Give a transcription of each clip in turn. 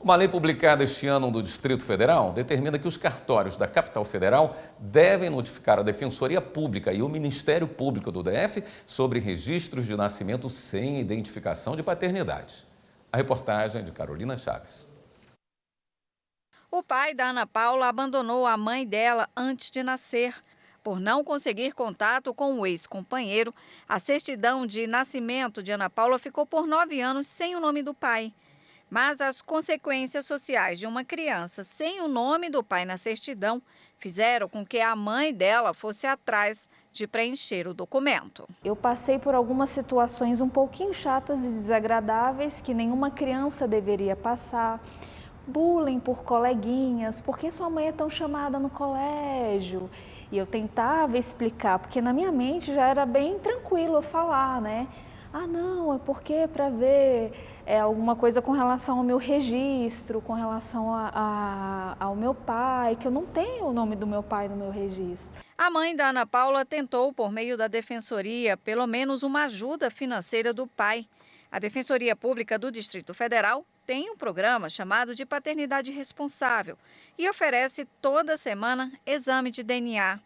Uma lei publicada este ano no Distrito Federal determina que os cartórios da capital federal devem notificar a Defensoria Pública e o Ministério Público do DF sobre registros de nascimento sem identificação de paternidade. A reportagem é de Carolina Chaves. O pai da Ana Paula abandonou a mãe dela antes de nascer. Por não conseguir contato com o ex-companheiro, a certidão de nascimento de Ana Paula ficou por 9 anos sem o nome do pai. Mas as consequências sociais de uma criança sem o nome do pai na certidão fizeram com que a mãe dela fosse atrás de preencher o documento. Eu passei por algumas situações um pouquinho chatas e desagradáveis que nenhuma criança deveria passar. Bullying por coleguinhas, por que sua mãe é tão chamada no colégio? E eu tentava explicar, porque na minha mente já era bem tranquilo eu falar, né? Ah, não, é porque para ver alguma coisa com relação ao meu registro, com relação ao meu pai, que eu não tenho o nome do meu pai no meu registro. A mãe da Ana Paula tentou, por meio da Defensoria, pelo menos uma ajuda financeira do pai. A Defensoria Pública do Distrito Federal tem um programa chamado de Paternidade Responsável e oferece toda semana exame de DNA.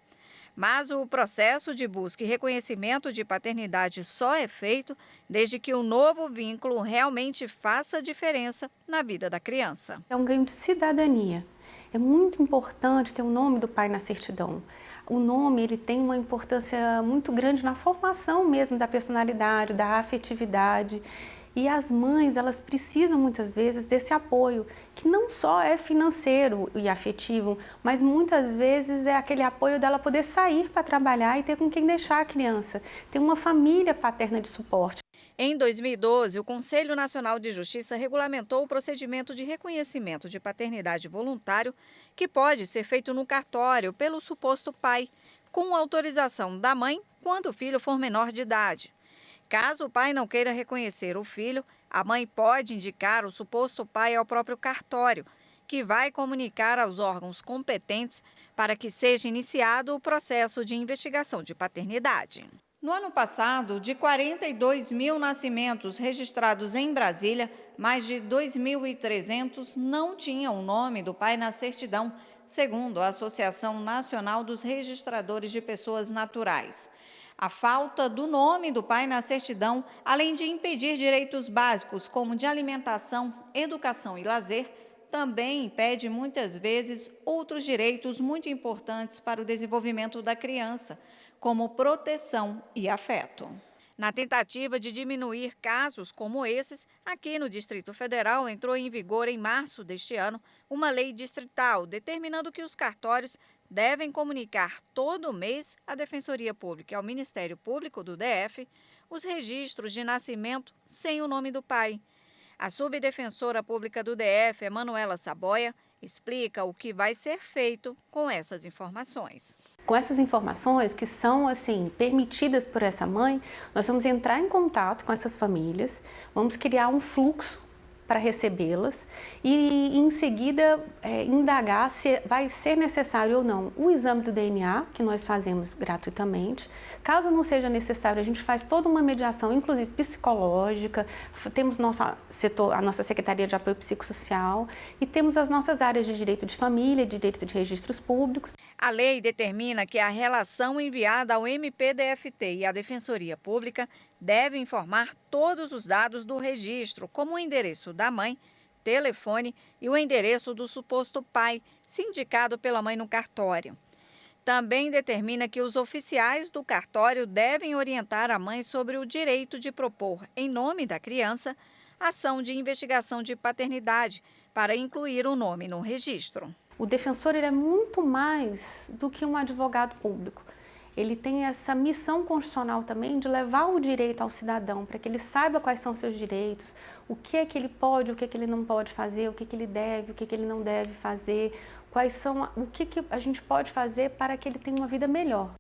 Mas o processo de busca e reconhecimento de paternidade só é feito desde que o novo vínculo realmente faça diferença na vida da criança. É um ganho de cidadania. É muito importante ter o nome do pai na certidão. O nome ele tem uma importância muito grande na formação mesmo da personalidade, da afetividade. E as mães, elas precisam muitas vezes desse apoio, que não só é financeiro e afetivo, mas muitas vezes é aquele apoio dela poder sair para trabalhar e ter com quem deixar a criança, ter uma família paterna de suporte. Em 2012, o Conselho Nacional de Justiça regulamentou o procedimento de reconhecimento de paternidade voluntário, que pode ser feito no cartório pelo suposto pai, com autorização da mãe quando o filho for menor de idade. Caso o pai não queira reconhecer o filho, a mãe pode indicar o suposto pai ao próprio cartório, que vai comunicar aos órgãos competentes para que seja iniciado o processo de investigação de paternidade. No ano passado, de 42 mil nascimentos registrados em Brasília, mais de 2.300 não tinham o nome do pai na certidão, segundo a Associação Nacional dos Registradores de Pessoas Naturais. A falta do nome do pai na certidão, além de impedir direitos básicos como de alimentação, educação e lazer, também impede muitas vezes outros direitos muito importantes para o desenvolvimento da criança, como proteção e afeto. Na tentativa de diminuir casos como esses, aqui no Distrito Federal entrou em vigor em março deste ano uma lei distrital determinando que os cartórios devem comunicar todo mês à Defensoria Pública e ao Ministério Público do DF os registros de nascimento sem o nome do pai. A subdefensora pública do DF, Emanuela Saboia, explica o que vai ser feito com essas informações. Com essas informações que são permitidas por essa mãe, nós vamos entrar em contato com essas famílias, vamos criar um fluxo para recebê-las e em seguida indagar se vai ser necessário ou não o exame do DNA, que nós fazemos gratuitamente. Caso não seja necessário, a gente faz toda uma mediação, inclusive psicológica, temos a nossa Secretaria de Apoio Psicossocial e temos as nossas áreas de direito de família, direito de registros públicos. A lei determina que a relação enviada ao MPDFT e à Defensoria Pública deve informar todos os dados do registro, como o endereço da mãe, telefone e o endereço do suposto pai, se indicado pela mãe no cartório. Também determina que os oficiais do cartório devem orientar a mãe sobre o direito de propor, em nome da criança, ação de investigação de paternidade, para incluir o nome no registro. O defensor ele é muito mais do que um advogado público. Ele tem essa missão constitucional também de levar o direito ao cidadão, para que ele saiba quais são os seus direitos, o que é que ele pode, o que é que ele não pode fazer, o que é que ele deve, o que é que ele não deve fazer, o que a gente pode fazer para que ele tenha uma vida melhor.